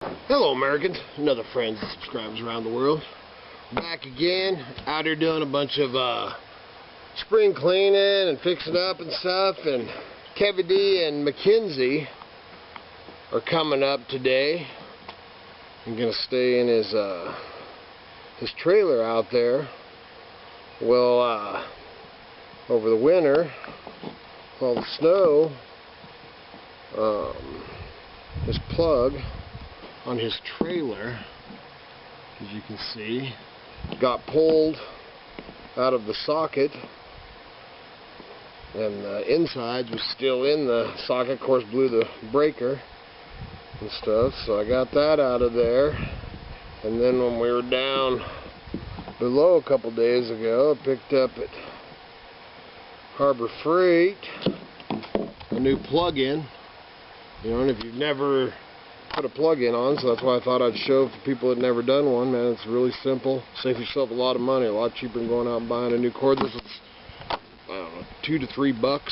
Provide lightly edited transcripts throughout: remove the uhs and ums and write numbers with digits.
Hello Americans, another friends and subscribers around the world. Back again, out here doing a bunch of spring cleaning and fixing up and stuff, and Kevin D and Mackenzie are coming up today. I'm gonna stay in his trailer out there. Well, over the winter, all the snow, this plug on his trailer, as you can see, got pulled out of the socket, and the insides was still in the socket. Of course, blew the breaker and stuff, so I got that out of there. And then when we were down below a couple days ago, I picked up at Harbor Freight a new plug-in. You know, and if you've never put a plug-in on, so that's why I thought I'd show for people that never done one. Man, it's really simple. Save yourself a lot of money, a lot cheaper than going out and buying a new cord. This is, I don't know, $2 to $3.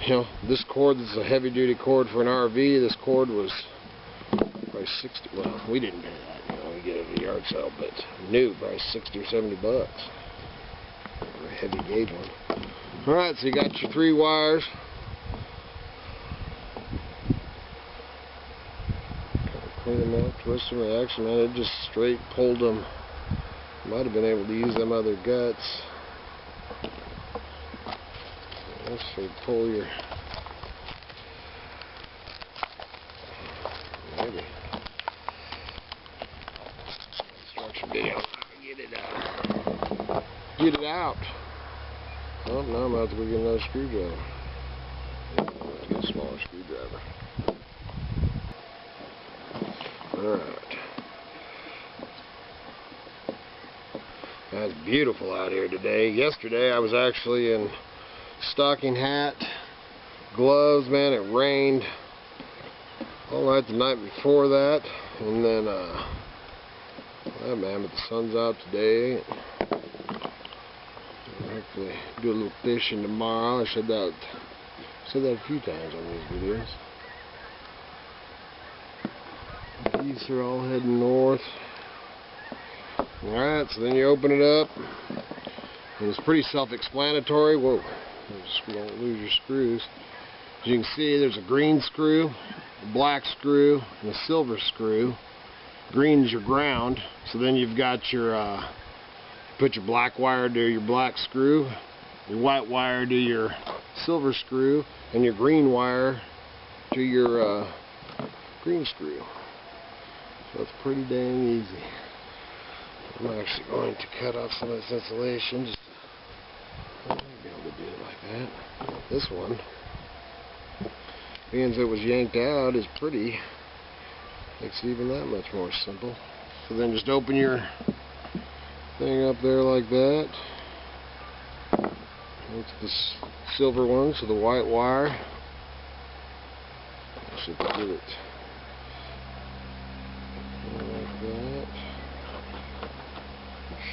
You know, this cord, this is a heavy-duty cord for an RV. This cord was probably 60. Well, we didn't pay that. You know, we get it at a yard sale, but new, probably 60 or 70 bucks. A heavy gauge one. All right, so you got your 3 wires. Clean them up, twist them. Actually, man, it just straight pulled them. Might have been able to use them other guts. Let's straight pull your. Maybe. Instruction video. Get it out. Oh, now I'm about to go get another screwdriver. Let's get a smaller screwdriver. Alright. It's beautiful out here today. Yesterday I was actually in stocking hat, gloves. Man, it rained all night the night before that. And then, yeah, man, but the sun's out today. Hopefully do a little fishing tomorrow. I said that a few times on these videos. These are all heading north. Alright, so then you open it up, and it's pretty self-explanatory. Whoa, just don't lose your screws. As you can see, there's a green screw, a black screw, and a silver screw. Green is your ground, so then you've got your, put your black wire to your black screw, your white wire to your silver screw, and your green wire to your green screw. So it's pretty dang easy. I'm actually going to cut off some of this insulation. Just I might be able to do it like that. This one, being as it was yanked out, is pretty. Makes it even that much more simple. So then just open your thing up there like that. That's the silver one, so the white wire. I should get it. Like that.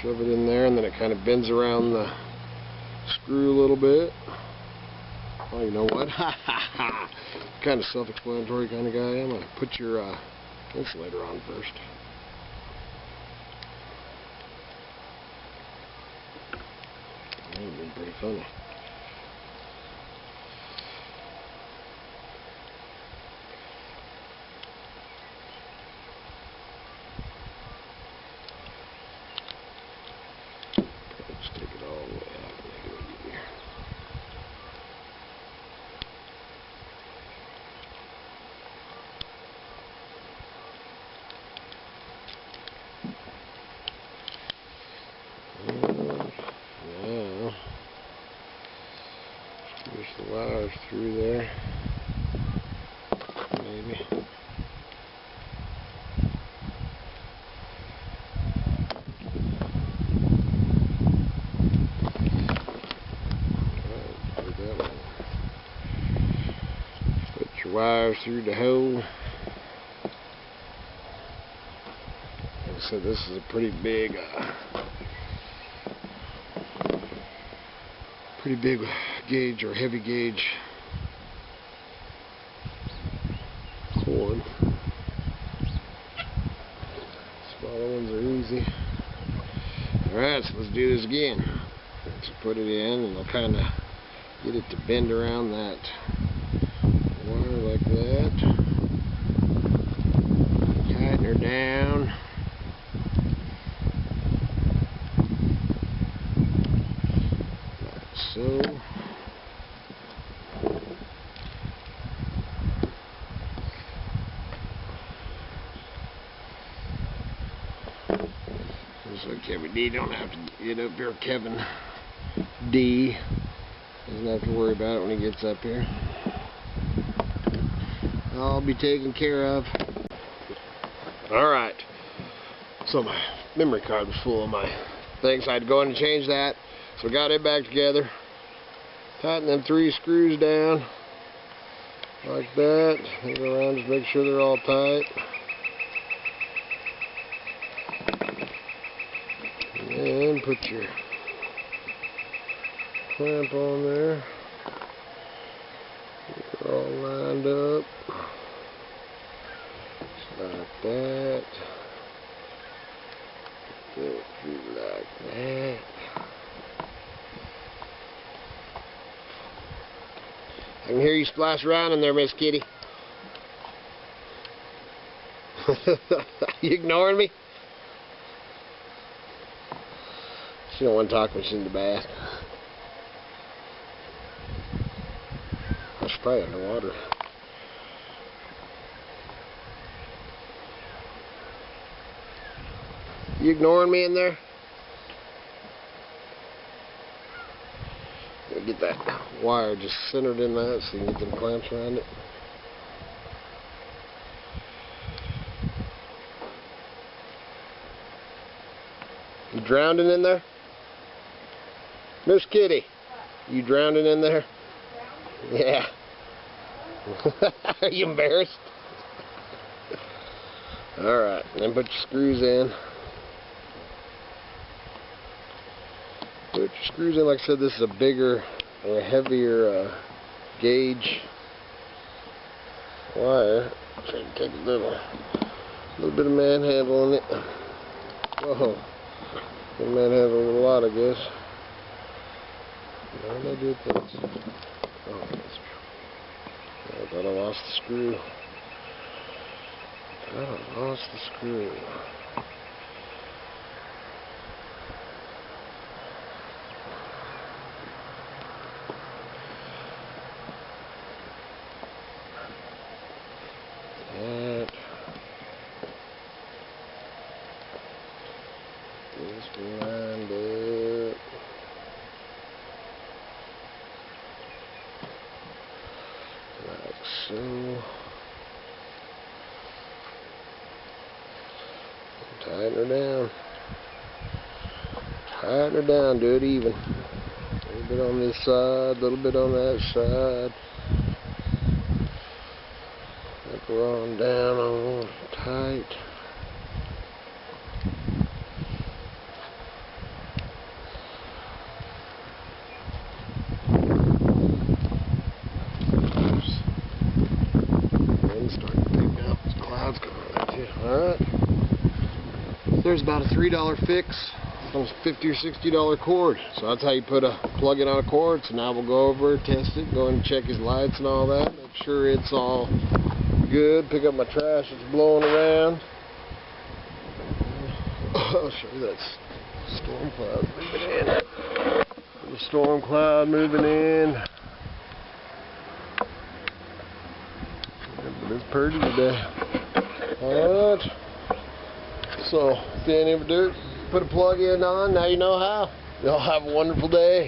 Shove it in there, and then it kind of bends around the screw a little bit. Oh, you know what? Kind of self-explanatory kind of guy I am. I'm going to put your insulator on first. That would have been pretty funny. Just take it all the way out and make it easier. Now, push the wires through there. Maybe. Wires through the hole. Like I said, this is a pretty big gauge or heavy gauge cord. Alright, so let's do this again. Let's put it in and I'll kind of get it to bend around that wire like that. Tighten her down. Like so. Just like Kevin D, don't have to get up here. Kevin D doesn't have to worry about it when he gets up here. I'll be taken care of. Alright, so my memory card was full of my things. I had to go in and change that. So I got it back together. Tighten them 3 screws down like that. And go around, just make sure they're all tight. And put your clamp on there. They're all lined up. Just like that. Go through like that. I can hear you splash around in there, Miss Kitty. You ignoring me? She don't want to talk when she's in the bath. She's probably underwater. You ignoring me in there? Get that wire just centered in that so you can get them clamps around it. You drowning in there? Miss Kitty, you drowning in there? Yeah. Are you embarrassed? Alright, then put your screws in. Put your screws in. Like I said, this is a bigger or a heavier gauge wire. Try to take a little bit of manhandle on it. Whoa. Manhandle a lot, I guess. Why did I do it this? Oh, that's true. I thought I lost the screw. I lost the screw. That. Just lined up. Like so. Tighten her down. Tighten her down, do it even. A little bit on this side, a little bit on that side. Like we're on down on tight. Starting to pick up. There's clouds coming at you. Alright. There's about a $3 fix on a $50 or $60 cord. So that's how you put a plug in on a cord. So now we'll go over, test it, go and check his lights and all that. Make sure it's all good. Pick up my trash that's blowing around. I'll show you that storm cloud moving in. The storm cloud moving in. But it's pretty today. Alright. So, if you ain't ever do it, put a plug in on. Now you know how. Y'all have a wonderful day.